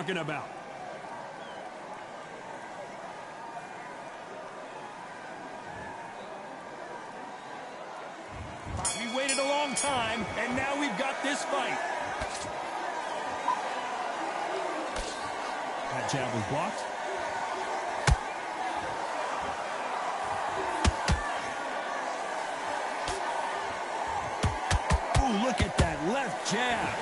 talking about. We waited a long time, and now we've got this fight. That jab was blocked. Ooh, look at that left jab.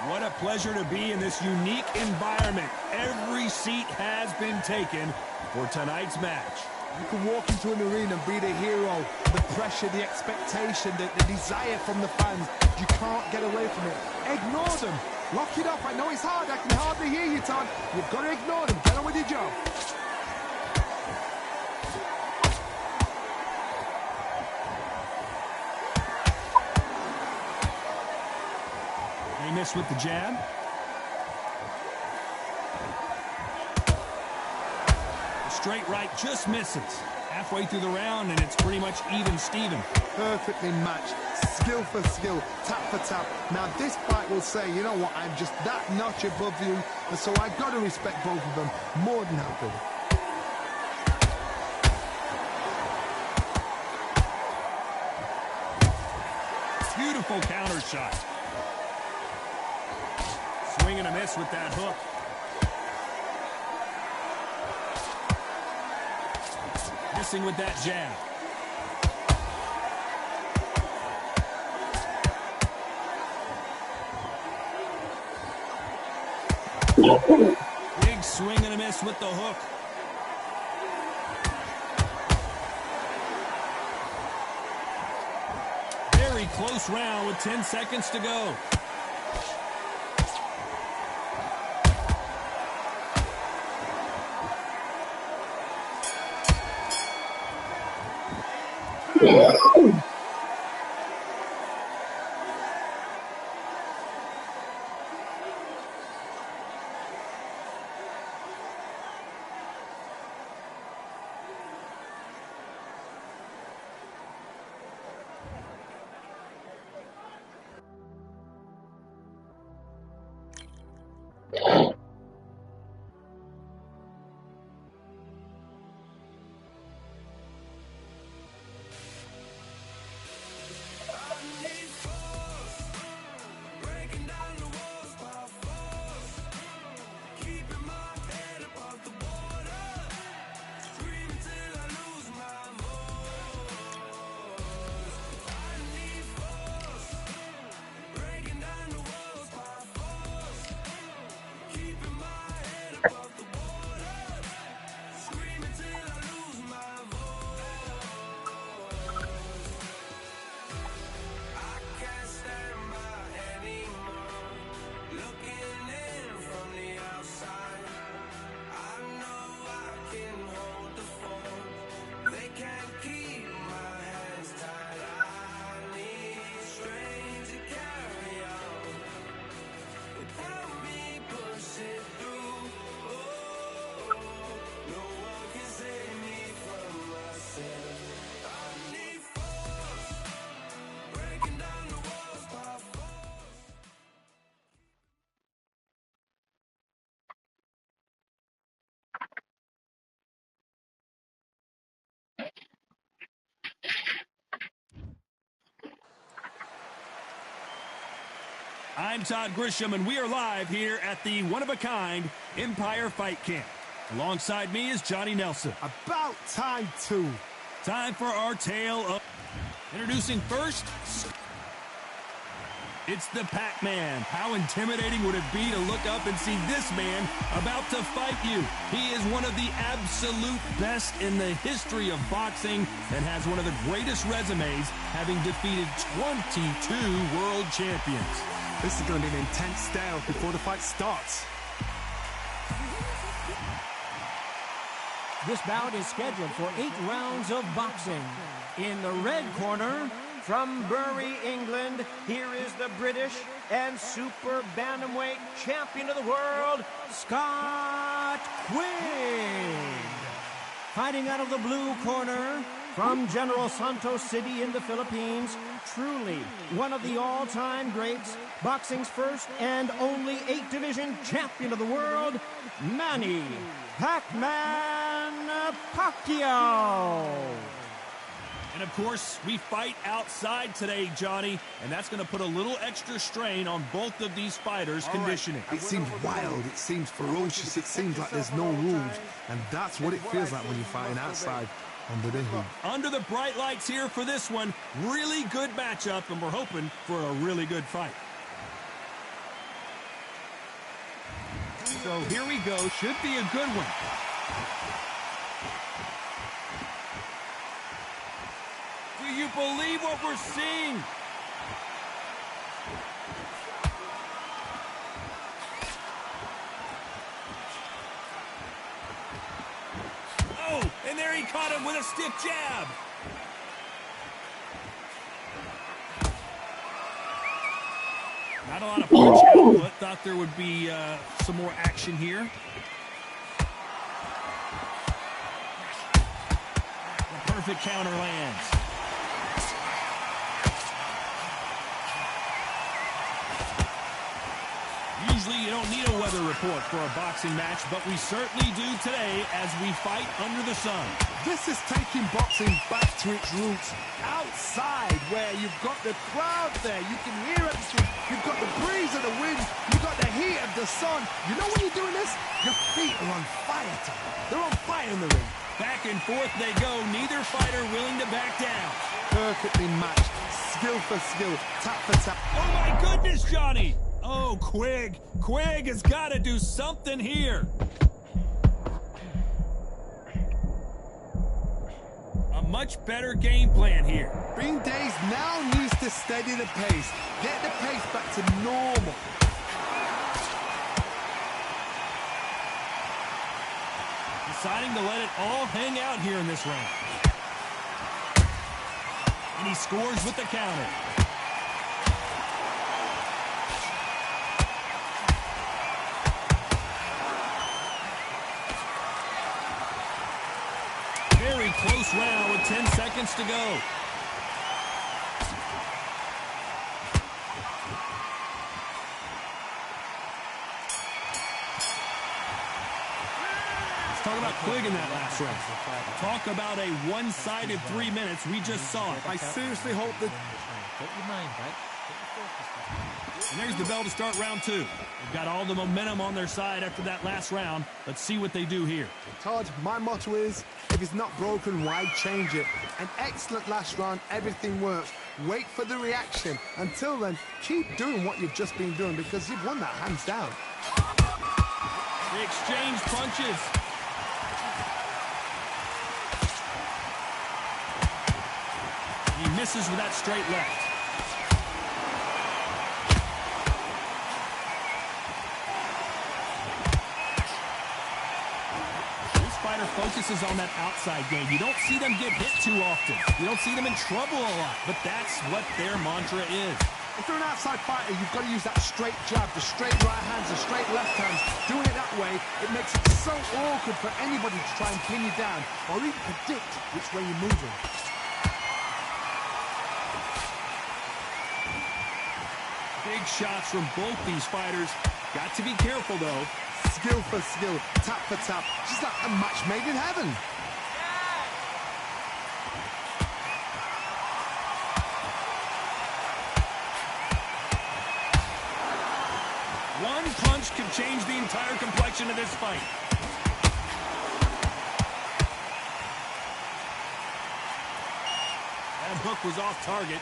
What a pleasure to be in this unique environment. Every seat has been taken for tonight's match. You can walk into an arena and be the hero. The pressure, the expectation, the desire from the fans. You can't get away from it. Ignore them. Lock it up. I know it's hard. I can hardly hear you, Todd. You've got to ignore them. Get on with your job. They missed with the jab. Straight right just misses. Halfway through the round, and it's pretty much even Steven. Perfectly matched. Skill for skill. Tap for tap. Now this fight will say, you know what, I'm just that notch above you, and so I've got to respect both of them more than happy. Beautiful counter shot. Swing and a miss with that hook. Missing with that jab. Big swing and a miss with the hook. Very close round with 10 seconds to go. I'm Todd Grisham, and we are live here at the one-of-a-kind Empire Fight Camp. Alongside me is Johnny Nelson. About time, too. Time for our tale of... Introducing first, it's the Pac-Man. How intimidating would it be to look up and see this man about to fight you? He is one of the absolute best in the history of boxing and has one of the greatest resumes, having defeated 22 world champions. This is going to be an intense stare before the fight starts. This bout is scheduled for 8 rounds of boxing. In the red corner, from Bury, England, here is the British and super bantamweight champion of the world, Scott Quigg. Fighting out of the blue corner, from General Santos City in the Philippines, truly one of the all-time greats, boxing's first and only 8-division champion of the world, Manny Pac-Man Pacquiao. And of course, we fight outside today, Johnny, and that's going to put a little extra strain on both of these fighters' conditioning. It seems wild, it seems ferocious, it seems like there's no rules, and that's what it feels like when you're fighting outside under the heat. Under the bright lights here for this one, really good matchup, and we're hoping for a really good fight. So here we go, should be a good one. Do you believe what we're seeing? Oh, and there he caught him with a stiff jab. Not a lot of punch output. Thought there would be some more action here. The perfect counter lands. Usually you don't need a weather report for a boxing match, but we certainly do today as we fight under the sun. This is taking boxing back to its roots, outside where you've got the crowd there, you can hear everything, you've got the breeze of the wind, you've got the heat of the sun. You know when you're doing this? Your feet are on fire, Tom. They're on fire in the ring. Back and forth they go, neither fighter willing to back down. Perfectly matched, skill for skill, tap for tap. Oh my goodness, Johnny! Oh, Quigg has got to do something here. A much better game plan here. Green Days now needs to steady the pace, get the pace back to normal. Deciding to let it all hang out here in this round. And he scores with the counter. Very close round with 10 seconds to go. Let's talk about Quigg in that last round. Talk about a one-sided 3 minutes. We just saw it. I seriously hope that... And there's the bell to start round two. They've got all the momentum on their side after that last round. Let's see what they do here. Todd, my motto is, if it's not broken, why change it? An excellent last round, everything works. Wait for the reaction. Until then, keep doing what you've just been doing because you've won that hands down. They exchange punches. He misses with that straight left. Focuses on that outside game. You don't see them get hit too often. You don't see them in trouble a lot, but that's what their mantra is. If you're an outside fighter, you've got to use that straight jab, the straight right hands, the straight left hands. Doing it that way, it makes it so awkward for anybody to try and pin you down or even predict which way you're moving. Big shots from both these fighters. Got to be careful, though. Skill for skill, tap for tap, just like a match made in heaven. One punch can change the entire complexion of this fight. That hook was off target.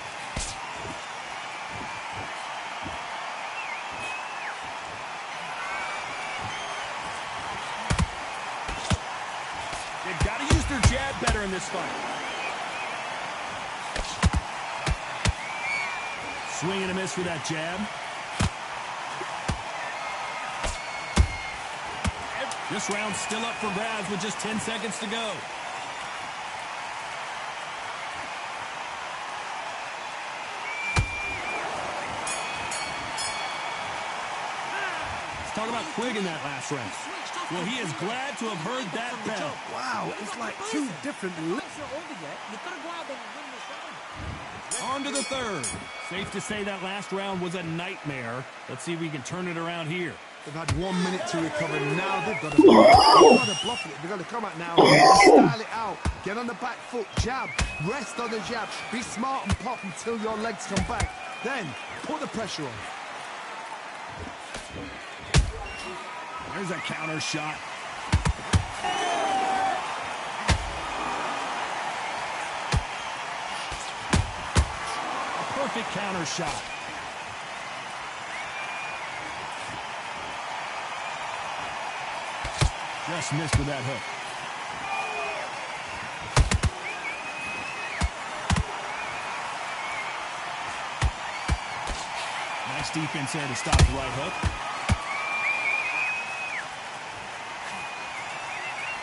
They've got to use their jab better in this fight. Swing and a miss with that jab. This round's still up for grabs with just 10 seconds to go. Let's talk about Quigg in that last round. Well, he is glad to have heard that bell. Wow, it's like two different... not over yet. You've got to go out there and win this round. On to the third. Safe to say that last round was a nightmare. Let's see if we can turn it around here. They've had 1 minute to recover. Now they've got to bluff it. They've got to come out now. Style it out. Get on the back foot. Jab. Rest on the jab. Be smart and pop until your legs come back. Then put the pressure on. There's a counter shot. A perfect counter shot. Just missed with that hook. Nice defense there to stop the right hook.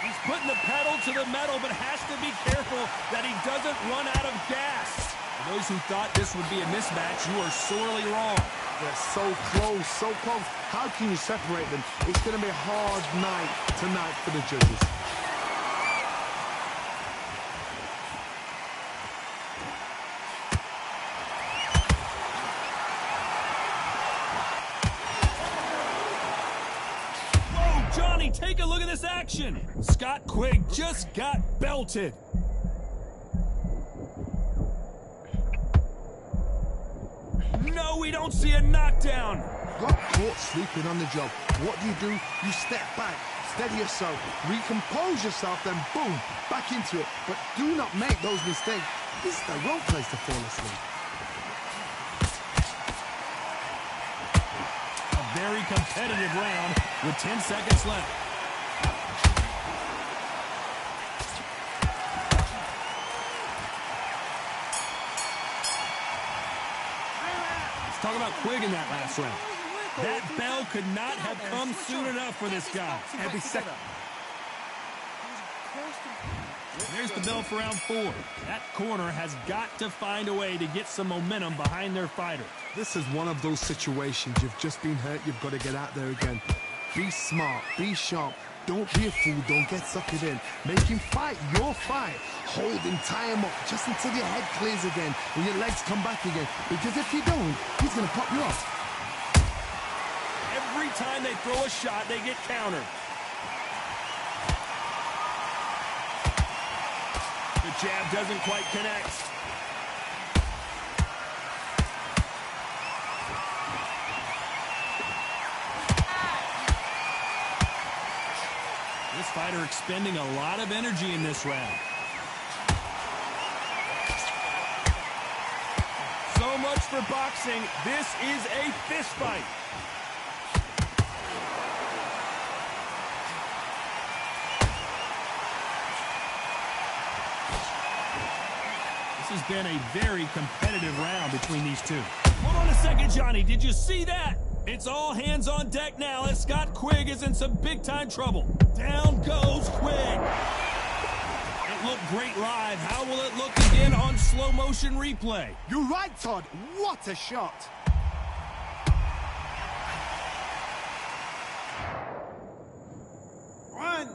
He's putting the pedal to the metal, but has to be careful that he doesn't run out of gas. For those who thought this would be a mismatch, you are sorely wrong. They're so close, so close. How can you separate them? It's going to be a hard night tonight for the judges. Whoa, Johnny, take a look at this action. Scott Quigg just got belted. No, we don't see a knockdown. Got caught sleeping on the job. What do? You step back, steady yourself, recompose yourself, then boom, back into it. But do not make those mistakes. This is the wrong place to fall asleep. A very competitive round with 10 seconds left. Talk about Quigg in that last round. That bell could not have come soon enough for this guy. Every second. There's the bell for round 4. That corner has got to find a way to get some momentum behind their fighter. This is one of those situations. You've just been hurt. You've got to get out there again. Be smart. Be sharp. Don't be a fool. Don't get suckered in. Make him fight your fight. Hold him, tie him up, just until your head clears again and your legs come back again. Because if you don't, he's going to pop you off. Every time they throw a shot, they get countered. The jab doesn't quite connect. This fighter expending a lot of energy in this round. So much for boxing. This is a fist fight. This has been a very competitive round between these two. Hold on a second, Johnny. Did you see that? It's all hands on deck now as Scott Quigg is in some big-time trouble. Down goes Quigg. It looked great live. How will it look again on slow-motion replay? You're right, Todd. What a shot. One,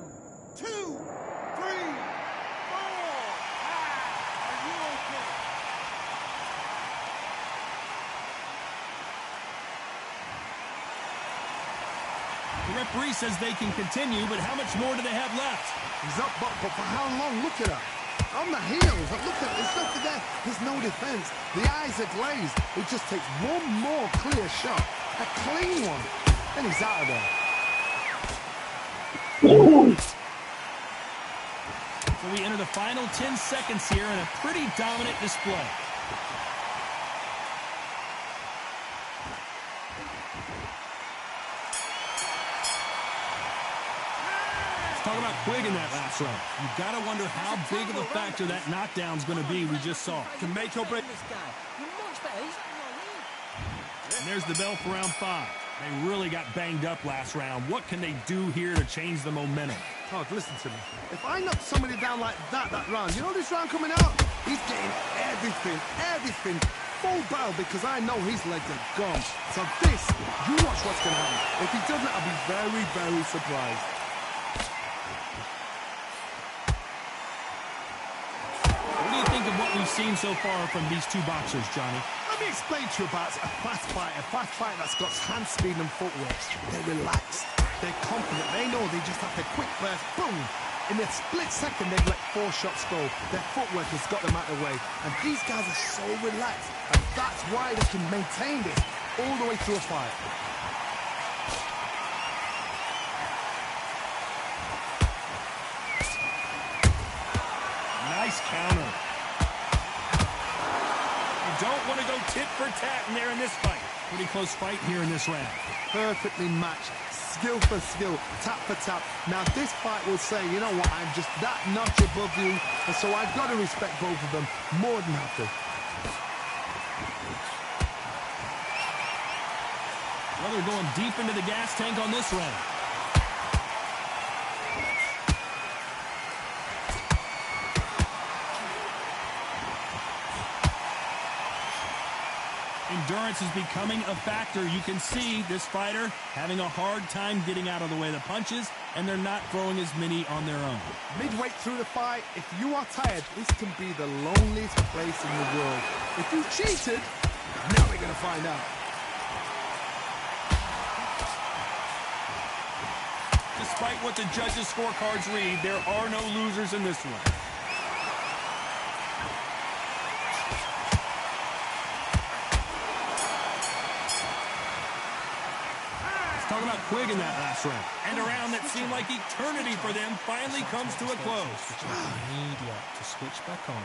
two, three, four. Are you okay? The referee says they can continue, but how much more do they have left? He's up, but for how long? Look at her. On the heels. Look at there's nothing there. There's no defense. The eyes are glazed. It just takes one more clear shot. A clean one. And he's out of there. So we enter the final 10 seconds here in a pretty dominant display. Talk about Quigg in that last round. You've got to wonder how big of a factor that knockdown's going to be we just saw. Can make or break. And there's the bell for round 5. They really got banged up last round. What can they do here to change the momentum? Todd, listen to me. If I knock somebody down like that round, you know this round coming out? He's getting everything, full barrel because I know his legs are gone. So this, you watch what's going to happen. If he doesn't, I'll be very, very surprised. what we've seen so far from these two boxers, Johnny. Let me explain to you about a fast fight that's got hand speed and footwork. They're relaxed, they're confident, they know they just have to quick burst, boom! In a split second, they've let 4 shots go. Their footwork has got them out of the way. And these guys are so relaxed, and that's why they can maintain this all the way through a fight. Nice counter. You don't want to go tit for tat in there in this fight. Pretty close fight here in this round. Perfectly matched, skill for skill, tap for tap. Now this fight will say, you know what, I'm just that notch above you, and so I've got to respect both of them more than have to. Well, they're going deep into the gas tank on this round. Endurance is becoming a factor. You can see this fighter having a hard time getting out of the way of the punches, and they're not throwing as many on their own. Midway through the fight, if you are tired, this can be the loneliest place in the world. If you cheated, now we're going to find out. Despite what the judges' scorecards read, there are no losers in this one. Talk about Quigg in that last round. And a round that seemed like eternity for them finally comes to a close. Immediate to switch back on.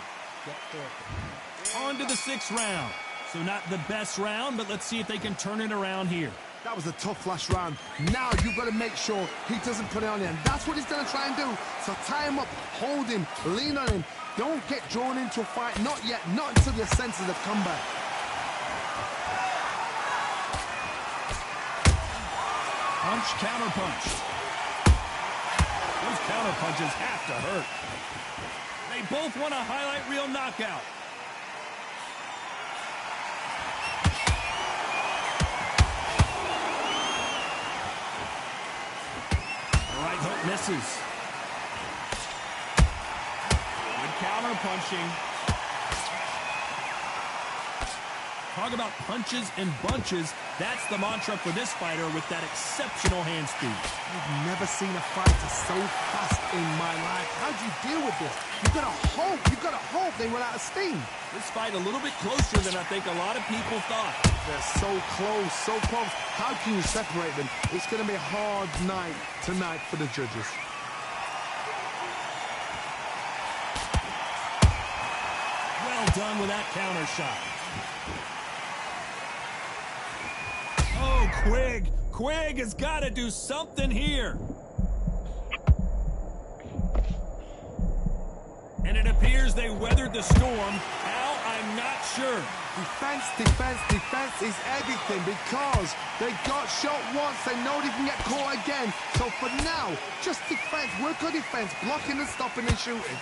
On to the 6th round. So not the best round, but let's see if they can turn it around here. That was a tough last round. Now you've got to make sure he doesn't put it on you. And that's what he's going to try and do. So tie him up, hold him, lean on him. Don't get drawn into a fight. Not yet. Not until your senses have come back. Punch, counter punch. Those counter punches have to hurt. They both want a highlight reel knockout. The right hook misses. Good counter punching. Talk about punches and bunches. That's the mantra for this fighter with that exceptional hand speed. I've never seen a fighter so fast in my life. How do you deal with this? You've got to hope they run out of steam. This fight a little bit closer than I think a lot of people thought. They're so close, so close. How can you separate them? It's going to be a hard night tonight for the judges. Well done with that counter shot. Oh, Quigg. Quigg has got to do something here. And it appears they weathered the storm. How? I'm not sure. Defense is everything because they got shot once. They know they can get caught again. So for now, just defense. Work on defense. Blocking and stopping and shooting.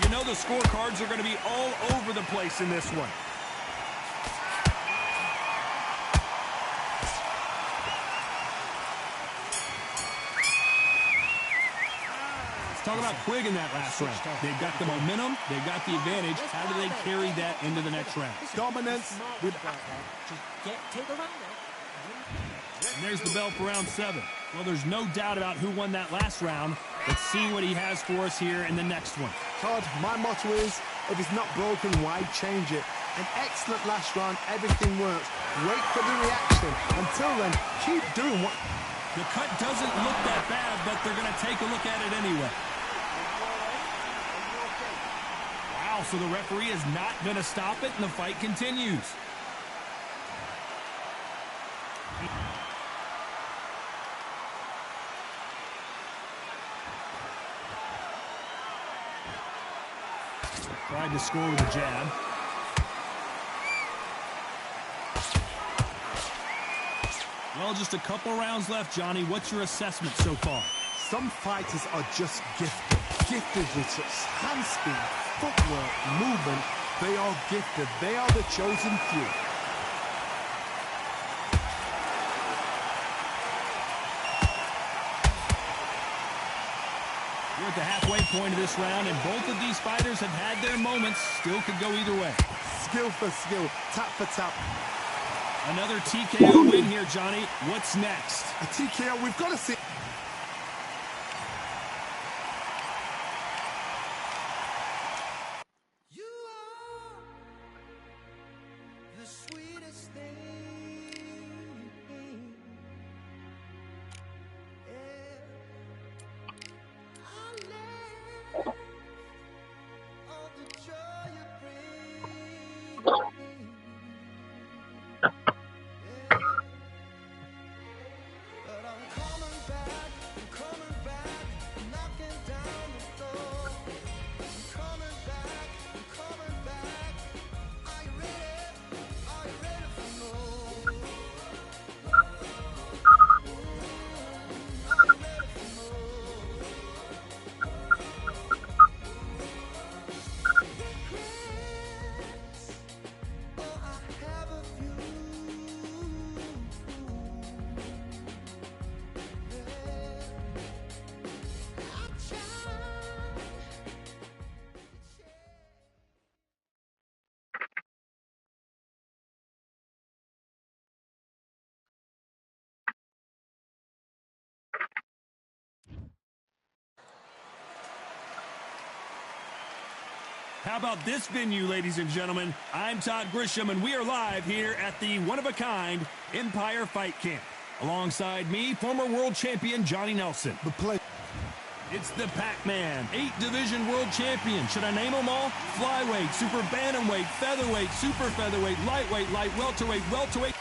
You know the scorecards are going to be all over the place in this one. Let's talk about Quigg in that last round. They've got the momentum. They've got the advantage. How do they carry that into the next round? Dominance with... And there's the bell for round 7. Well, there's no doubt about who won that last round. Let's see what he has for us here in the next one. Todd, my motto is, if it's not broken, why change it? An excellent last round, everything works. Wait for the reaction. Until then, keep doing what... The cut doesn't look that bad, but they're going to take a look at it anyway. Wow, so the referee is not going to stop it, and the fight continues. Tried to score with a jab. Well, just a couple rounds left, Johnny. What's your assessment so far? Some fighters are just gifted. Gifted with such hand speed, footwork, movement. They are gifted. They are the chosen few. point of this round, and both of these fighters have had their moments. Still could go either way. Skill for skill, tap for tap. Another TKO win here, Johnny. What's next? A TKO, we've got to see. How about this venue, ladies and gentlemen? I'm Todd Grisham, and we are live here at the one-of-a-kind Empire Fight Camp. Alongside me, former world champion Johnny Nelson. The play. It's the Pac-Man, 8-division world champion. Should I name them all? Flyweight, super bantamweight, featherweight, super featherweight, lightweight, light welterweight, welterweight.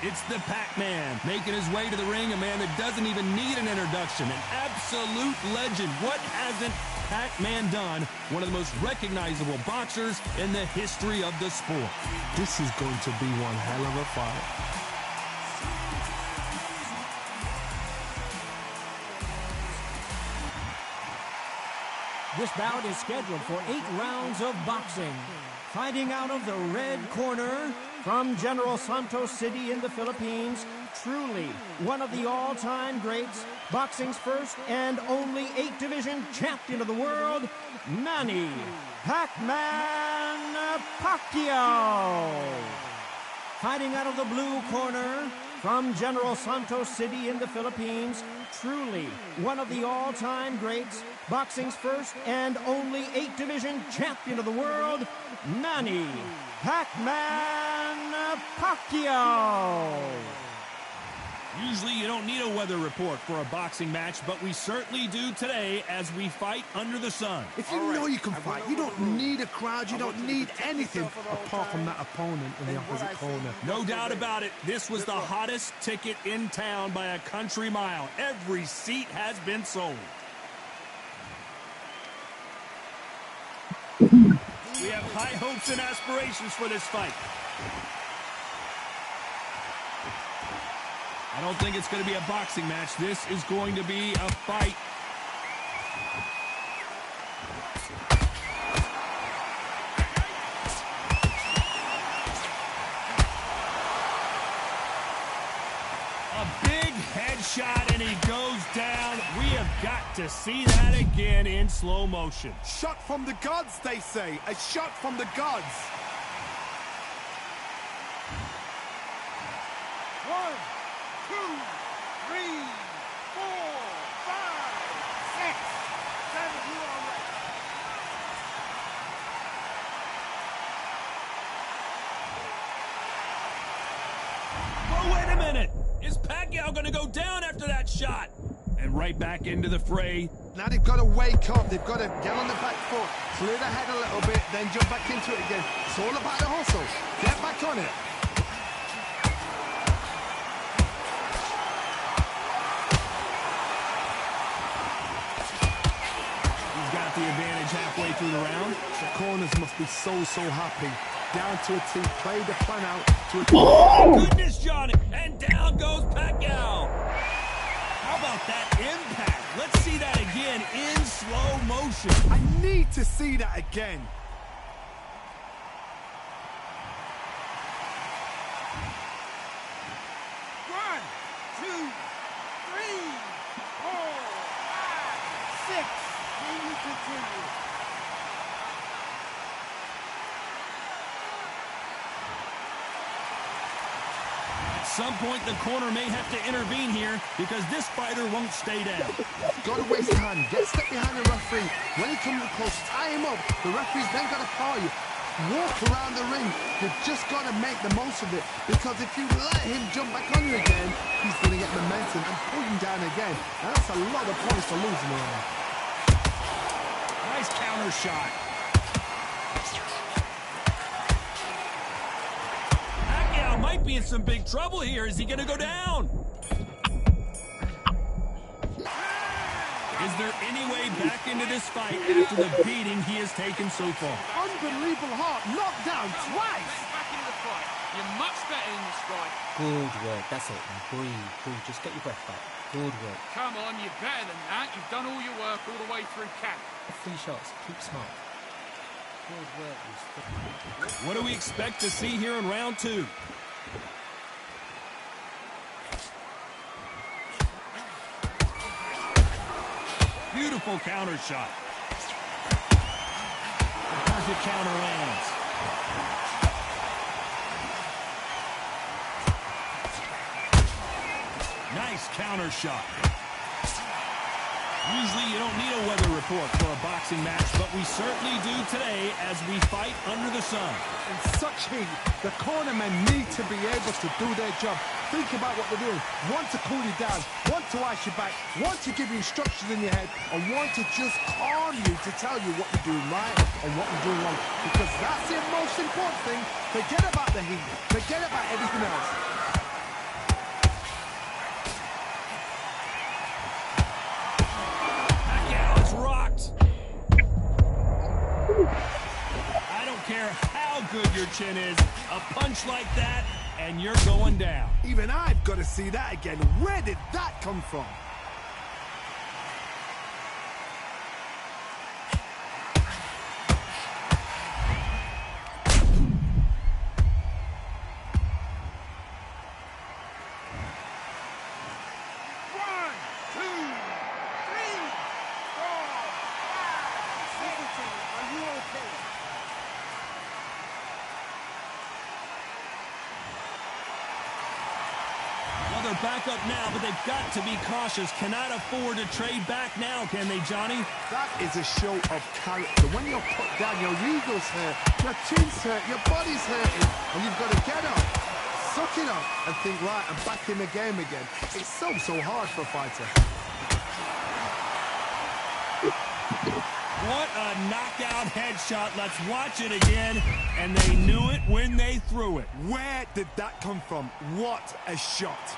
It's the Pac-Man, making his way to the ring, a man that doesn't even need an introduction, an absolute legend. What hasn't Pac-Man done? One of the most recognizable boxers in the history of the sport. This is going to be one hell of a fight. This bout is scheduled for 8 rounds of boxing. Fighting out of the red corner from General Santos City in the Philippines, truly one of the all-time greats, boxing's first and only 8-division champion of the world, Manny Pac-Man Pacquiao. Fighting out of the blue corner from General Santos City in the Philippines, truly one of the all-time greats, boxing's first and only 8-division champion of the world, Manny Pac-Man Pacquiao. Usually you don't need a weather report for a boxing match, but we certainly do today as we fight under the sun. If you know you can fight, you don't need a crowd, you don't need anything apart from that opponent in the opposite corner. No doubt about it, this was the hottest ticket in town by a country mile. Every seat has been sold. We have high hopes and aspirations for this fight. I don't think it's going to be a boxing match. This is going to be a fight. A big headshot, and he goes down. We have got to see that again in slow motion. Shot from the gods, they say. A shot from the gods. 1, 2, 3, 4, 5, 6, 7, you are right. Well, wait a minute. Is Pacquiao going to go down after that shot? And right back into the fray. Now they've got to wake up. They've got to get on the back foot, clear the head a little bit, then jump back into it again. It's all about the hustle. Get back on it. He's got the advantage halfway through the round. The corners must be so happy. Down to a T, play the plan out to a T. Oh, goodness, Johnny! And down goes Pacquiao. How about that impact? Let's see that again in slow motion. I need to see that again. One, 2, 3, 4, 5, 6. some point, the corner may have to intervene here because this fighter won't stay down. Got to waste time. Get a step behind the referee. When he comes close, tie him up. The referee's then got to call you. Walk around the ring. You've just got to make the most of it, because if you let him jump back on you again, he's going to get momentum and pull you down again. And that's a lot of points to lose in the round. Nice counter shot. Pacquiao might be in some big trouble here. Is he going to go down? Is there any way back into this fight after the beating he has taken so far? Unbelievable heart, knocked down twice. Back into the fight. You're much better in this fight. Good work. That's it. Now breathe. Just get your breath back. Good work. Come on, you're better than that. You've done all your work all the way through camp. 3 shots. Keep smart. Good work. What do we expect to see here in round 2? Beautiful counter shot. The perfect counter lands. Nice counter shot. Usually you don't need a weather report for a boxing match, but we certainly do today as we fight under the sun. In such heat, the cornermen need to be able to do their job. Think about what they're doing. One to cool you down, one to ice you back, one to give you instructions in your head, and one to just calm you to tell you what you're doing right and what you're doing wrong. Because that's the most important thing. Forget about the heat. Forget about everything else. Pacquiao is rocked. I don't care how good your chin is. A punch like that, and you're going down. Even I've got to see that again. Where did that come from? They're back up now, but they've got to be cautious. Cannot afford to trade back now, can they, Johnny? That is a show of character. When you're put down, your ego's hurt, your chin's hurt, your body's hurting, and you've got to get up, suck it up, and think, right, I'm back in the game again. It's so hard for a fighter. What a knockout headshot. Let's watch it again. And they knew it when they threw it. Where did that come from? What a shot.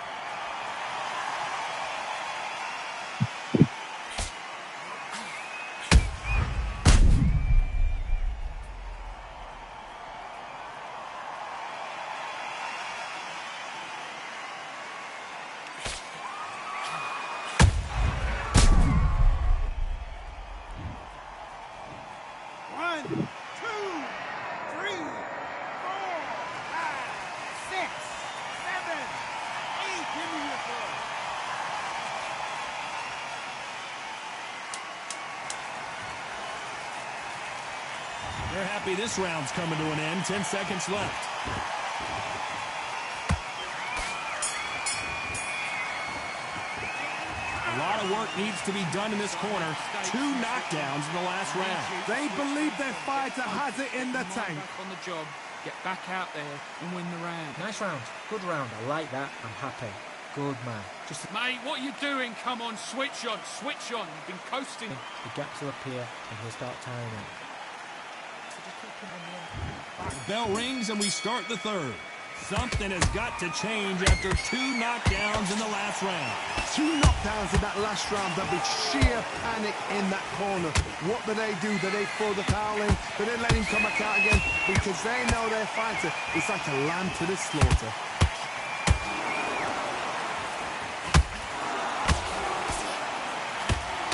They're happy this round's coming to an end. 10 seconds left. A lot of work needs to be done in this corner. 2 knockdowns in the last round. They believe their fighter has it in the tank. Back on the job, get back out there and win the round. Nice round. Good round. I like that. I'm happy. Good man. Just Mate, what are you doing? Come on, switch on, switch on. You've been coasting. the gaps will appear and he'll start tiring out. The bell rings and we start the third. Something has got to change after 2 knockdowns in the last round. 2 knockdowns in that last round. There'll be sheer panic in that corner. What do? Do they throw the towel in? Do they let him come back out again? Because they know their fighter is like a lamb to the slaughter.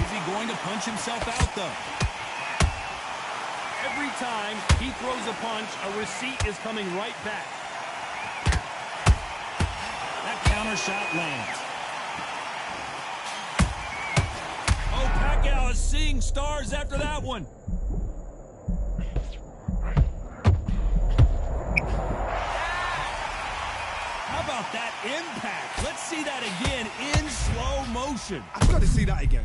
Is he going to punch himself out, though? Every time he throws a punch, a receipt is coming right back. That counter shot lands. Oh, Pacquiao is seeing stars after that one. How about that impact. Let's see that again in slow motion. I've got to see that again.